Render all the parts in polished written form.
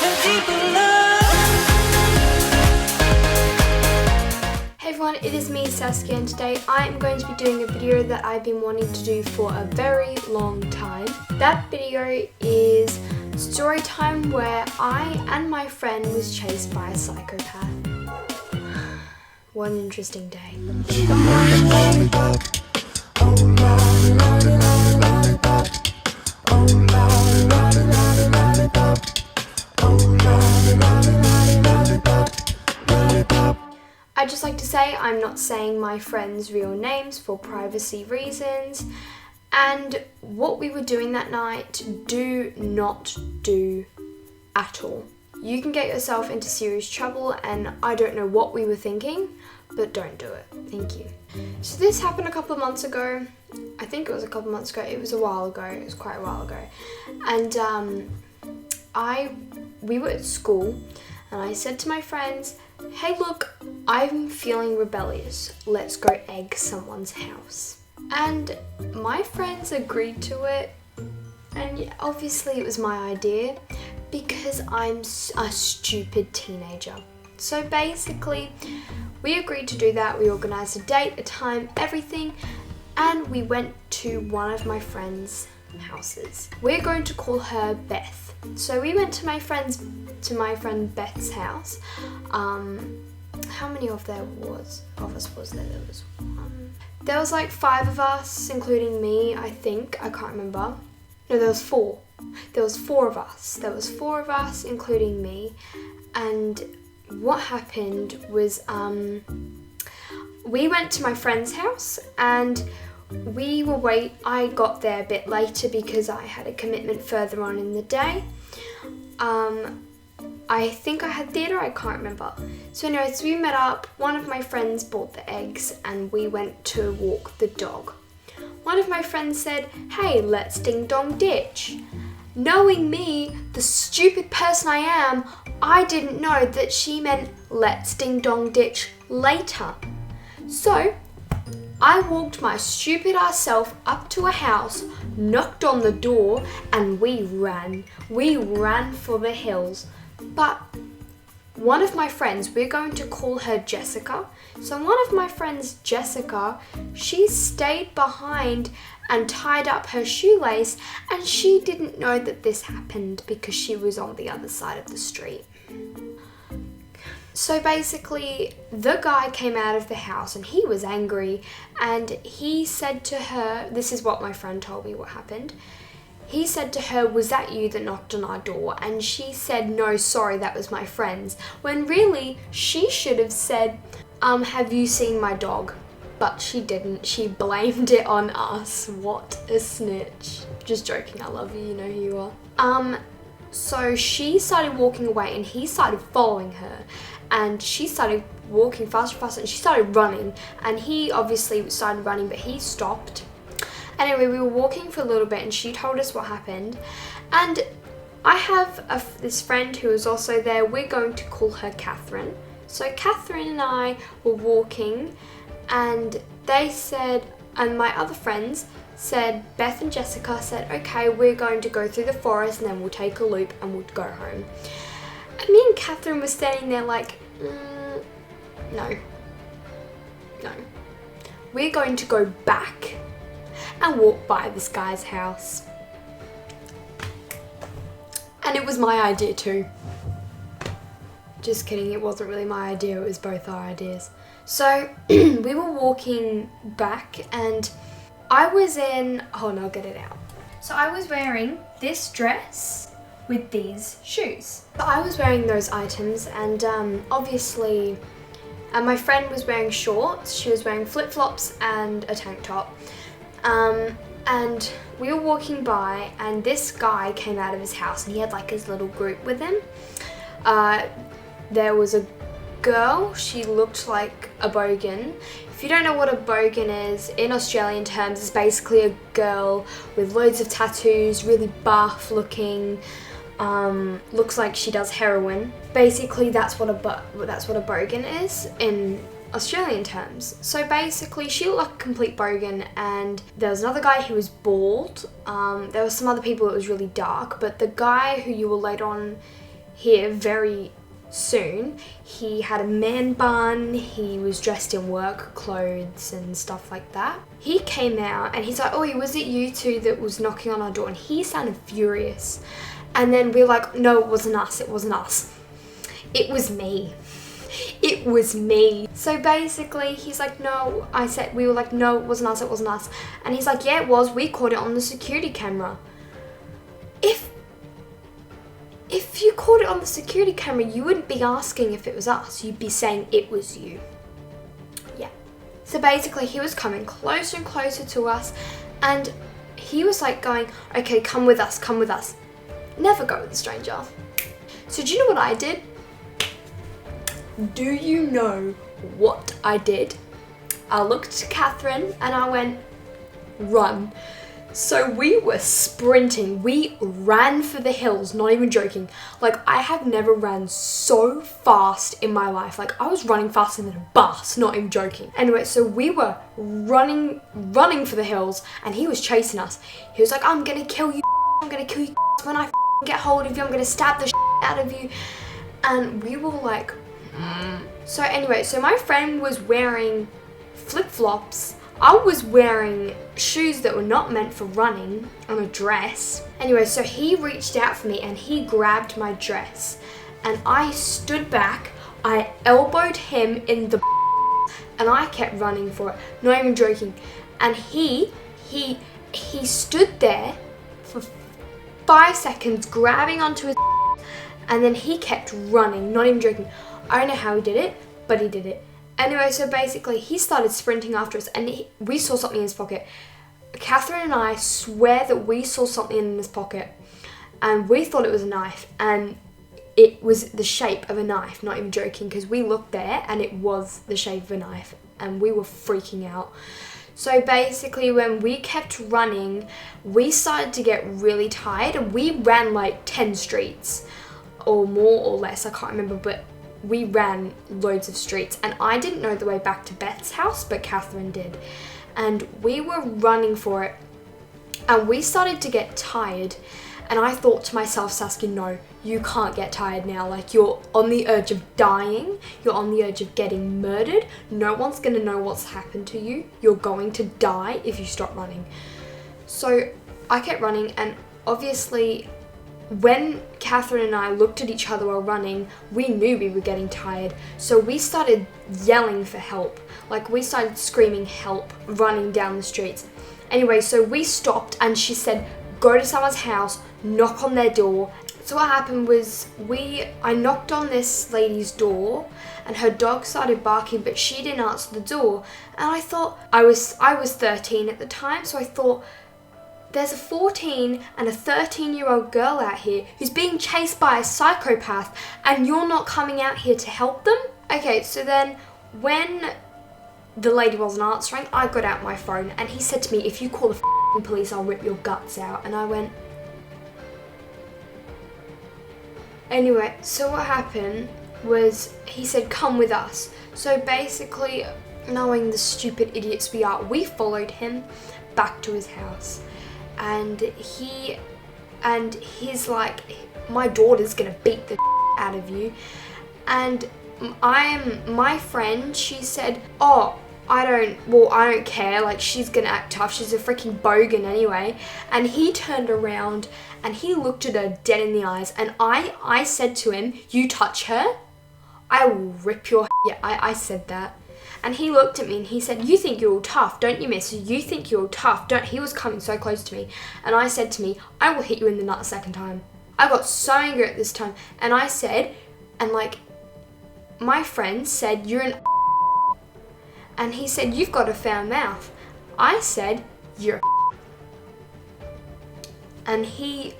Hey everyone, it is me Saskia, and today I am going to be doing a video that I've been wanting to do for a very long time. That video is story time where I and my friend was chased by a psychopath. What an interesting day. I'd just like to say I'm not saying my friends' real names for privacy reasons, and what we were doing that night, do not do at all. You can get yourself into serious trouble, and I don't know what we were thinking, but don't do it. Thank you. So this happened a couple of months ago. I think it was a couple of months ago. It was a while ago. It was quite a while ago. And we were at school, and I said to my friends, hey look, I'm feeling rebellious. Let's go egg someone's house. And my friends agreed to it, and obviously it was my idea because I'm a stupid teenager. So basically, we agreed to do that. We organised a date, a time, everything, and we went to one of my friends' houses. We're going to call her Beth. So we went to my friend Beth's house. How many of us was there? There was one. There was like 5 of us, including me, I think. I can't remember. No, there was 4. There was 4 of us. There was 4 of us, including me. And what happened was we went to my friend's house, and I got there a bit later because I had a commitment further on in the day. I think I had theatre, I can't remember. So anyways, we met up, one of my friends bought the eggs, and we went to walk the dog. One of my friends said, hey, let's ding dong ditch. Knowing me, the stupid person I am, I didn't know that she meant let's ding dong ditch later. So I walked my stupid ass self up to a house, knocked on the door, and we ran. We ran for the hills. But one of my friends, we're going to call her Jessica. So one of my friends, Jessica, she stayed behind and tied up her shoelace, and she didn't know that this happened because she was on the other side of the street. So basically, the guy came out of the house and he was angry, and he said to her, this is what my friend told me what happened. He said to her, was that you that knocked on our door? And she said, no, sorry, that was my friends. When really, she should have said, have you seen my dog? But she didn't. She blamed it on us. What a snitch. Just joking, I love you, you know who you are. So she started walking away, and he started following her. And she started walking faster and faster, and she started running. And he obviously started running, but he stopped. Anyway, we were walking for a little bit, and she told us what happened. And I have this friend who was also there. We're going to call her Katherine. So Katherine and I were walking, and they said, and my other friends said, Beth and Jessica said, okay, we're going to go through the forest, and then we'll take a loop and we'll go home. And me and Katherine were standing there like, no. We're going to go back and walk by this guy's house. And it was my idea too. Just kidding, it wasn't really my idea, it was both our ideas. So we were walking back, and I was in, I'll get it out. So I was wearing this dress with these shoes. So I was wearing those items, and obviously my friend was wearing shorts, she was wearing flip-flops and a tank top. And we were walking by, and this guy came out of his house, and he had like his little group with him. There was a girl, she looked like a bogan. If you don't know what a bogan is, in Australian terms, it's basically a girl with loads of tattoos, really buff looking, looks like she does heroin. Basically, that's what a bogan is in Australian terms. So basically, she looked like a complete bogan, and there was another guy who was bald. There were some other people that was really dark, but the guy who you will later on here very soon. He had a man bun, he was dressed in work clothes and stuff like that. He came out and he's like, oh, was it you two that was knocking on our door? And he sounded furious. And then we were like, no, it wasn't us, it wasn't us. It was me. It was me. So basically he's like, no, we were like, no, it wasn't us, it wasn't us. And he's like, yeah, it was, we caught it on the security camera. If you caught it on the security camera, you wouldn't be asking if it was us, you'd be saying it was you. Yeah. So basically he was coming closer and closer to us, and he was like going, okay, come with us, come with us. Never go with a stranger. So do you know what I did? Do you know what I did? I looked to Katherine and I went, run. So we were sprinting. We ran for the hills, not even joking. Like, I have never ran so fast in my life. Like, I was running faster than a bus, not even joking. Anyway, so we were running for the hills, and he was chasing us. He was like, I'm gonna kill you, I'm gonna kill you. When I get hold of you, I'm gonna stab the out of you. And we were like, So anyway, so my friend was wearing flip-flops. I was wearing shoes that were not meant for running and a dress. Anyway, so he reached out for me and he grabbed my dress. And I stood back, I elbowed him in the and I kept running for it, not even joking. And he stood there for 5 seconds grabbing onto his and then he kept running, not even joking. I don't know how he did it, but he did it. Anyway, so basically he started sprinting after us and we saw something in his pocket. Katherine and I swear that we saw something in his pocket and we thought it was a knife, and it was the shape of a knife, not even joking, because we looked there and it was the shape of a knife and we were freaking out. So basically when we kept running, we started to get really tired and we ran like 10 streets or more or less, I can't remember, but we ran loads of streets and I didn't know the way back to Beth's house, but Katherine did. And we were running for it and we started to get tired, and I thought to myself, Saskia, no, you can't get tired now. Like, you're on the edge of dying. You're on the edge of getting murdered. No one's gonna know what's happened to you. You're going to die if you stop running. So I kept running, and obviously when Katherine and I looked at each other while running, we knew we were getting tired. So we started yelling for help. Like, we started screaming help, running down the streets. Anyway, so we stopped and she said, go to someone's house, knock on their door. So what happened was I knocked on this lady's door and her dog started barking, but she didn't answer the door. And I thought, I was 13 at the time, so I thought, there's a 14 and a 13-year-old girl out here who's being chased by a psychopath and you're not coming out here to help them? Okay, so then when the lady wasn't answering, I got out my phone and he said to me, if you call the police, I'll rip your guts out. And I went... Anyway, so what happened was he said, come with us. So basically, knowing the stupid idiots we are, we followed him back to his house. And he's like, my daughter's gonna beat the out of you. And my friend, she said, oh, I don't care, like, she's gonna act tough, she's a freaking bogan anyway. And he turned around and he looked at her dead in the eyes, and I said to him, you touch her, I will rip your yeah, I said that. And he looked at me and he said, you think you're all tough, don't you, miss? You think you're all tough, don't... He was coming so close to me. And I said to me, I will hit you in the nut a second time. I got so angry at this time. And I said, and like, my friend said, you're an... And he said, you've got a foul mouth. I said, you're a... And he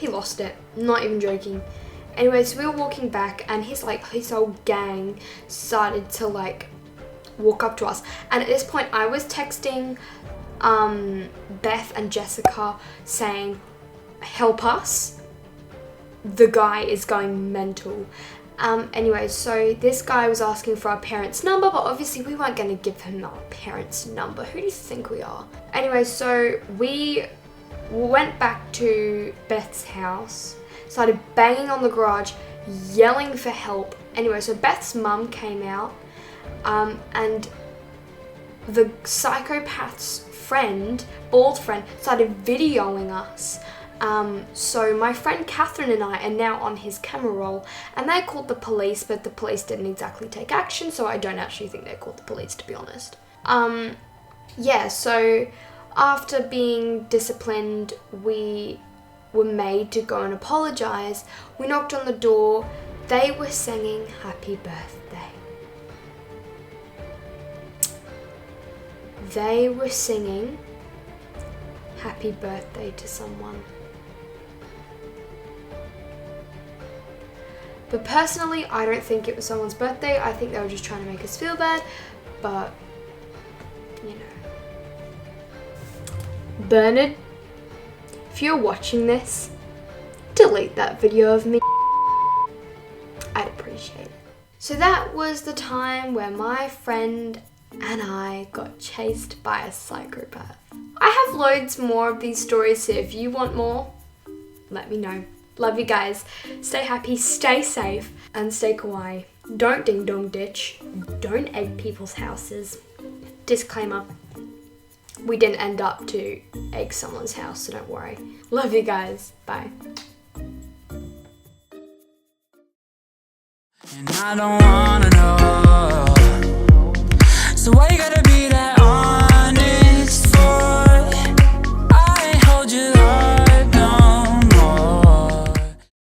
lost it, not even joking. Anyway, so we were walking back and his whole gang started to like walk up to us. And at this point I was texting Beth and Jessica saying, help us, the guy is going mental. Anyway, so this guy was asking for our parents' number, but obviously we weren't going to give him our parents' number. Who do you think we are? Anyway, so we went back to Beth's house. started banging on the garage, yelling for help. Anyway, so Beth's mum came out, and the psychopath's friend, bald friend, started videoing us. So my friend Katherine and I are now on his camera roll, and they called the police, but the police didn't exactly take action, so I don't actually think they called the police, to be honest. Yeah, so after being disciplined, we were made to go and apologise. We knocked on the door. They were singing happy birthday. They were singing happy birthday to someone. But personally, I don't think it was someone's birthday. I think they were just trying to make us feel bad, but, you know. Bernard, if you're watching this, delete that video of me. I'd appreciate it. So that was the time where my friend and I got chased by a psychopath. I have loads more of these stories, so if you want more, let me know. Love you guys. Stay happy, stay safe, and stay kawaii. Don't ding dong ditch. Don't egg people's houses. Disclaimer, we didn't end up to egg someone's house, so don't worry. Love you guys. Bye. And I don't wanna know